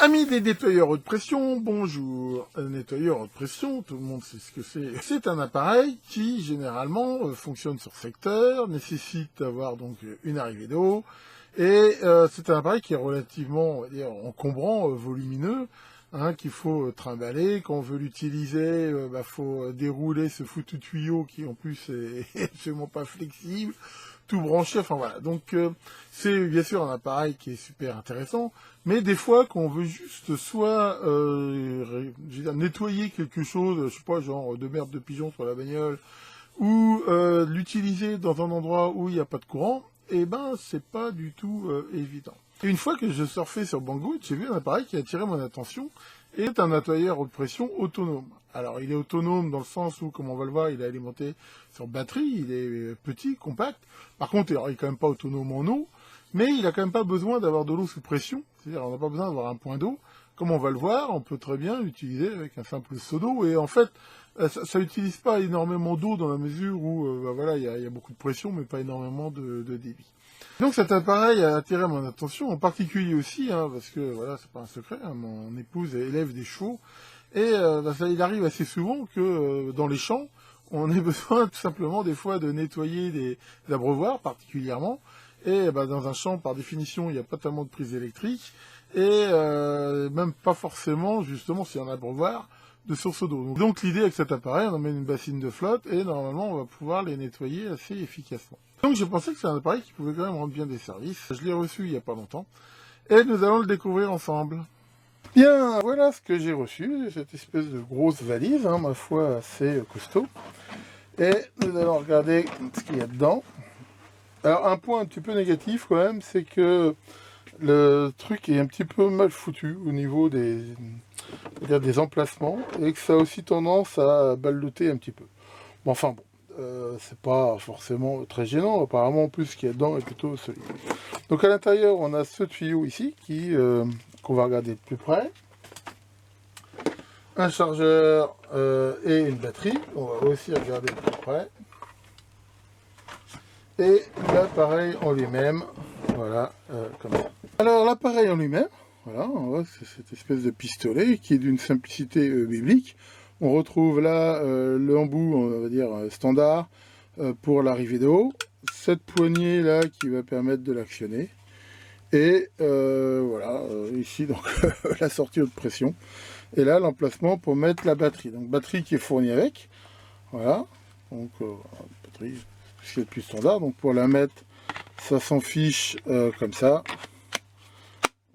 Amis des nettoyeurs haute pression, bonjour. Un nettoyeur haute pression, tout le monde sait ce que c'est. C'est un appareil qui, généralement, fonctionne sur secteur, nécessite d'avoir donc une arrivée d'eau, et c'est un appareil qui est relativement, on va dire, encombrant, volumineux, hein, qu'il faut trimballer. Quand on veut l'utiliser, faut dérouler ce foutu tuyau qui, en plus, est absolument pas flexible, tout branché, enfin voilà. Donc c'est bien sûr un appareil qui est super intéressant, mais des fois quand on veut juste soit nettoyer quelque chose, je sais pas, genre de merde de pigeon sur la bagnole, ou l'utiliser dans un endroit où il n'y a pas de courant, et ben c'est pas du tout évident. Et une fois que je surfais sur Banggood, j'ai vu un appareil qui a attiré mon attention, et est un nettoyeur haute pression autonome. Alors il est autonome dans le sens où, comme on va le voir, il est alimenté sur batterie, il est petit, compact. Par contre, il est quand même pas autonome en eau, mais il a quand même pas besoin d'avoir de l'eau sous pression, c'est-à-dire on n'a pas besoin d'avoir un point d'eau. Comme on va le voir, on peut très bien l'utiliser avec un simple seau d'eau, et en fait, ça n'utilise pas énormément d'eau dans la mesure où voilà, il y a beaucoup de pression, mais pas énormément de débit. Donc cet appareil a attiré mon attention, en particulier aussi, hein, parce que voilà, c'est pas un secret, hein, mon épouse élève des chevaux, et il arrive assez souvent que dans les champs, on ait besoin tout simplement des fois de nettoyer des abreuvoirs particulièrement, et dans un champ, par définition, il n'y a pas tellement de prise électrique, et même pas forcément, justement, s'il y a un abreuvoir, de source d'eau. Donc l'idée avec cet appareil, on emmène une bassine de flotte, et normalement, on va pouvoir les nettoyer assez efficacement. Donc j'ai pensé que c'est un appareil qui pouvait quand même rendre bien des services. Je l'ai reçu il n'y a pas longtemps, et nous allons le découvrir ensemble. Bien, voilà ce que j'ai reçu, cette espèce de grosse valise, hein, ma foi assez costaud. Et nous allons regarder ce qu'il y a dedans. Alors un point un petit peu négatif quand même, c'est que le truc est un petit peu mal foutu au niveau des emplacements, et que ça a aussi tendance à balloter un petit peu. Bon, enfin bon, c'est pas forcément très gênant, apparemment en plus ce qu'il y a dedans est plutôt solide. Donc à l'intérieur on a ce tuyau ici qu'on va regarder de plus près. Un chargeur et une batterie, on va aussi regarder de plus près. Et l'appareil en lui-même, voilà, comme ça. Alors l'appareil en lui-même, voilà, on voit cette espèce de pistolet qui est d'une simplicité biblique. On retrouve là l'embout, on va dire, standard pour l'arrivée d'eau. Cette poignée là qui va permettre de l'actionner. Et voilà, ici donc la sortie haute pression. Et là l'emplacement pour mettre la batterie. Donc batterie qui est fournie avec. Voilà. Donc batterie, ce qui est le plus standard. Donc pour la mettre, ça s'en fiche comme ça.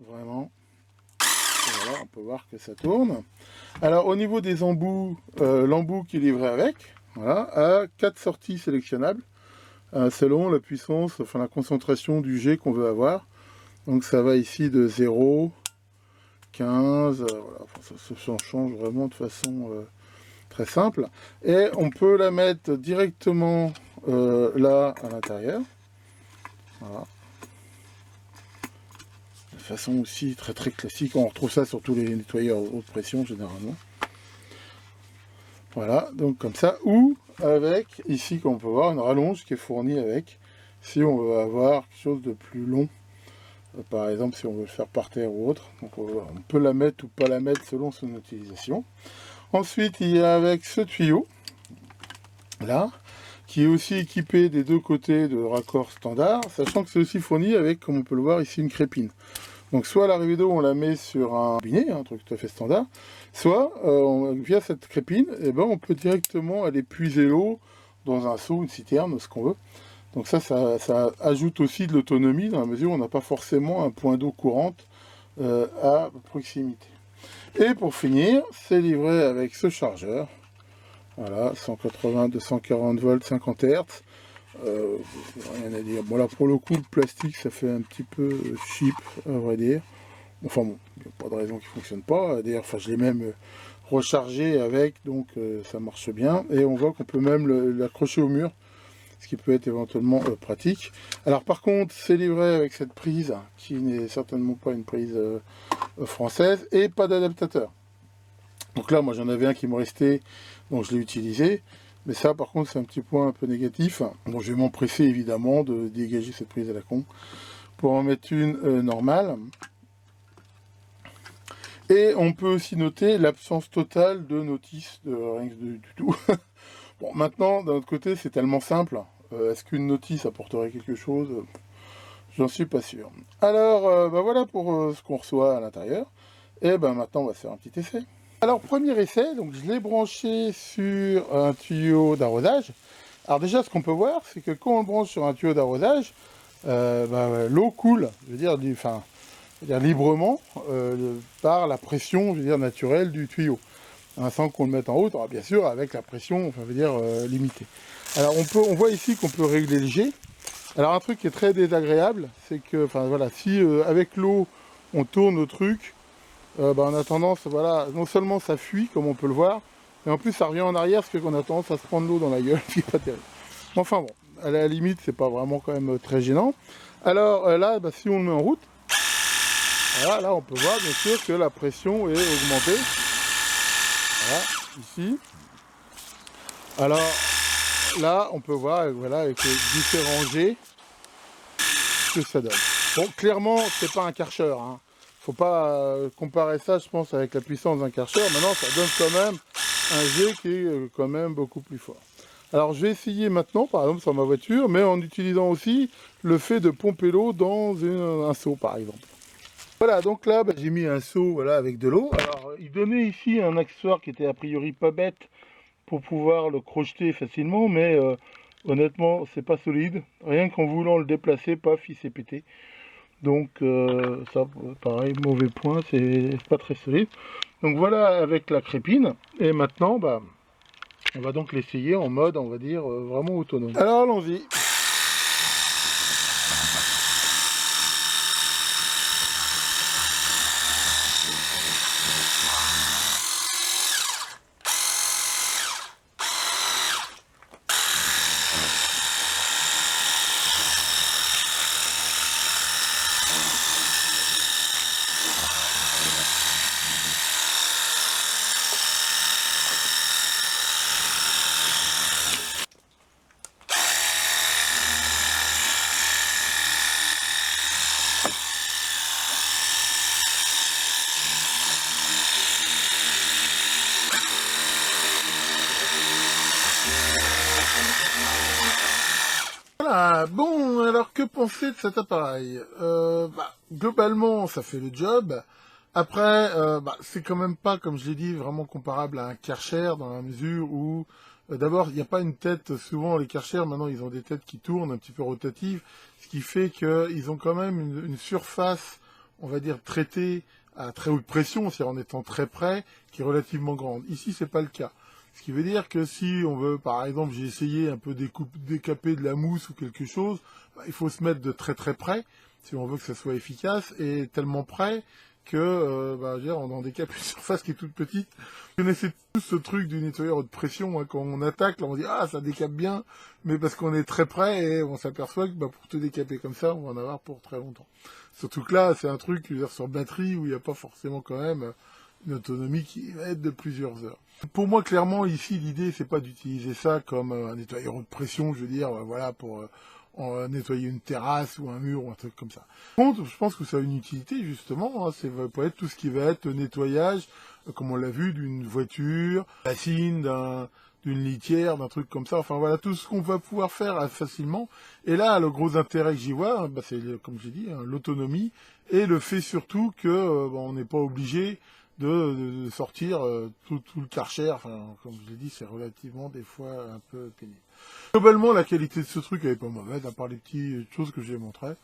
Vraiment. Et voilà, on peut voir que ça tourne. Alors au niveau des embouts, l'embout qui est livré avec, voilà, a 4 sorties sélectionnables. Selon la puissance, enfin la concentration du jet qu'on veut avoir. Donc ça va ici de 0, 15, voilà, enfin, ça change vraiment de façon très simple. Et on peut la mettre directement là à l'intérieur. Voilà. De façon aussi très classique, on retrouve ça sur tous les nettoyeurs haute pression généralement. Voilà, donc comme ça, ou avec, ici comme on peut voir, une rallonge qui est fournie avec, si on veut avoir quelque chose de plus long. Par exemple, si on veut le faire par terre ou autre, donc on peut la mettre ou pas la mettre selon son utilisation. Ensuite, il y a avec ce tuyau, là, qui est aussi équipé des deux côtés de raccord standard, sachant que c'est aussi fourni avec, comme on peut le voir ici, une crépine. Donc soit à l'arrivée d'eau, on la met sur un robinet, un truc tout à fait standard, soit via cette crépine, on peut directement aller puiser l'eau dans un seau, une citerne, ce qu'on veut. Donc ça ajoute aussi de l'autonomie dans la mesure où on n'a pas forcément un point d'eau courante à proximité. Et pour finir, c'est livré avec ce chargeur. Voilà, 180, 240 volts, 50 Hz. Rien à dire. Bon là pour le coup, le plastique ça fait un petit peu cheap, à vrai dire. Enfin bon, il n'y a pas de raison qu'il ne fonctionne pas. D'ailleurs, je l'ai même rechargé avec, donc ça marche bien. Et on voit qu'on peut même l'accrocher au mur, ce qui peut être éventuellement pratique. Alors par contre, c'est livré avec cette prise, qui n'est certainement pas une prise française, et pas d'adaptateur. Donc là, moi j'en avais un qui me restait, donc je l'ai utilisé. Mais ça, par contre, c'est un petit point un peu négatif. Donc je vais m'empresser évidemment de dégager cette prise à la con, pour en mettre une normale. Et on peut aussi noter l'absence totale de notice de rien du tout. Bon, maintenant, d'un autre côté, c'est tellement simple. Est-ce qu'une notice apporterait quelque chose? J'en suis pas sûr. Alors, bah voilà pour ce qu'on reçoit à l'intérieur. Et ben maintenant, on va faire un petit essai. Alors, premier essai, donc je l'ai branché sur un tuyau d'arrosage. Alors déjà, ce qu'on peut voir, c'est que quand on le branche sur un tuyau d'arrosage, l'eau coule, je veux dire librement, par la pression, je veux dire, naturelle du tuyau. Hein, sans qu'on le mette en route, alors bien sûr, avec la pression, enfin, je veux dire, limitée. Alors, on voit ici qu'on peut régler le G. Alors, un truc qui est très désagréable, c'est que, enfin, voilà, si avec l'eau, on tourne le truc, on a tendance, voilà, non seulement ça fuit, comme on peut le voir, mais en plus, ça revient en arrière, parce qu'on a tendance à se prendre l'eau dans la gueule, ce qui n'est pas terrible. Enfin bon, à la limite, c'est pas vraiment quand même très gênant. Alors là, si on le met en route, voilà, là on peut voir bien sûr que la pression est augmentée. Voilà, ici. Alors là, on peut voir, voilà, avec les différents G, ce que ça donne. Bon, clairement, c'est pas un Karcher, hein. Faut pas comparer ça, je pense, avec la puissance d'un Karcher. Maintenant, ça donne quand même un G qui est quand même beaucoup plus fort. Alors, je vais essayer maintenant, par exemple, sur ma voiture, mais en utilisant aussi le fait de pomper l'eau dans un seau, par exemple. Voilà, donc là, j'ai mis un seau, voilà, avec de l'eau. Alors, il donnait ici un accessoire qui était a priori pas bête pour pouvoir le crocheter facilement, mais honnêtement, c'est pas solide. Rien qu'en voulant le déplacer, paf, il s'est pété. Donc, ça, pareil, mauvais point, c'est pas très solide. Donc voilà avec la crépine. Et maintenant, on va donc l'essayer en mode, on va dire, vraiment autonome. Alors allons-y. Voilà, bon, alors que penser de cet appareil? Globalement, ça fait le job. Après, c'est quand même pas, comme je l'ai dit, vraiment comparable à un Karcher dans la mesure où, d'abord, il n'y a pas une tête, souvent les Karcher, maintenant, ils ont des têtes qui tournent un petit peu rotatives, ce qui fait qu'ils ont quand même une surface, on va dire, traitée à très haute pression, c'est-à-dire en étant très près, qui est relativement grande. Ici, c'est pas le cas. Ce qui veut dire que si on veut, par exemple, j'ai essayé un peu décaper de la mousse ou quelque chose, il faut se mettre de très très près, si on veut que ça soit efficace, et tellement près que, on décape une surface qui est toute petite. Vous connaissez tous ce truc du nettoyeur haute pression, hein, quand on attaque, là on dit « Ah, ça décape bien », mais parce qu'on est très près, et on s'aperçoit que pour te décaper comme ça, on va en avoir pour très longtemps. Surtout que là, c'est un truc, je veux dire, sur batterie, où il n'y a pas forcément quand même une autonomie qui va être de plusieurs heures. Pour moi, clairement, ici, l'idée, c'est pas d'utiliser ça comme un nettoyeur haute pression, je veux dire, voilà, pour nettoyer une terrasse ou un mur ou un truc comme ça. Par contre, je pense que ça a une utilité, justement, hein, c'est pour être tout ce qui va être nettoyage, comme on l'a vu, d'une voiture, bassine, d'une litière, d'un truc comme ça, enfin voilà, tout ce qu'on va pouvoir faire facilement. Et là, le gros intérêt que j'y vois, c'est, comme j'ai dit, hein, l'autonomie, et le fait surtout que on n'est pas obligé de sortir tout le Karcher, enfin, comme je l'ai dit, c'est relativement des fois un peu pénible. Globalement, la qualité de ce truc, elle est pas mauvaise, à part les petites choses que j'ai montrées.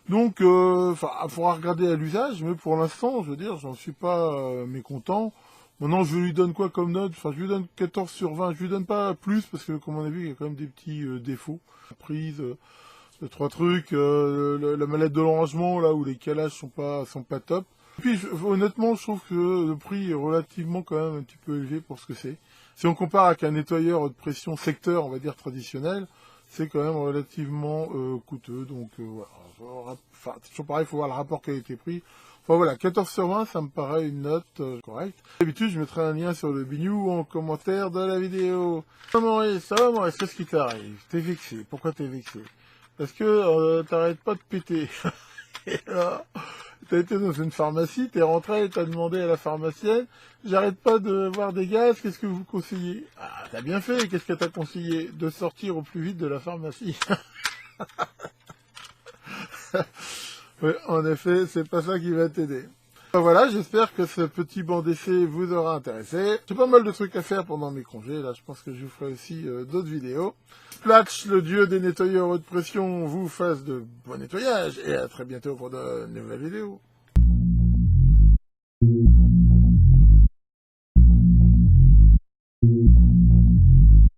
Donc, il faudra regarder à l'usage, mais pour l'instant, je veux dire, j'en suis pas mécontent. Maintenant, je lui donne quoi comme note? Enfin, je lui donne 14 sur 20. Je lui donne pas plus, parce que, comme on a vu, il y a quand même des petits défauts. La prise, les trois trucs, la mallette de rangement, là où les calages sont pas top. Et puis, honnêtement, je trouve que le prix est relativement quand même un petit peu élevé pour ce que c'est. Si on compare avec un nettoyeur haute pression secteur, on va dire traditionnel, c'est quand même relativement coûteux. Donc voilà, enfin, c'est toujours pareil, il faut voir le rapport qualité-prix. Enfin voilà, 14 sur 20, ça me paraît une note correcte. D'habitude, je mettrai un lien sur le Bignou en commentaire de la vidéo. Ça va Maurice, qu'est-ce qui t'arrive? T'es vexé. Pourquoi t'es vexé? Parce que t'arrêtes pas de péter. Et là, T'as été dans une pharmacie, t'es rentré et t'as demandé à la pharmacienne, j'arrête pas de voir des gaz, qu'est-ce que vous conseillez? Ah, t'as bien fait, qu'est-ce qu'elle t'a conseillé? De sortir au plus vite de la pharmacie. Oui, en effet, c'est pas ça qui va t'aider. Voilà, j'espère que ce petit banc d'essai vous aura intéressé. J'ai pas mal de trucs à faire pendant mes congés, là je pense que je vous ferai aussi d'autres vidéos. Splatch, le dieu des nettoyeurs haute pression, vous fasse de bon nettoyage et à très bientôt pour de nouvelles vidéos.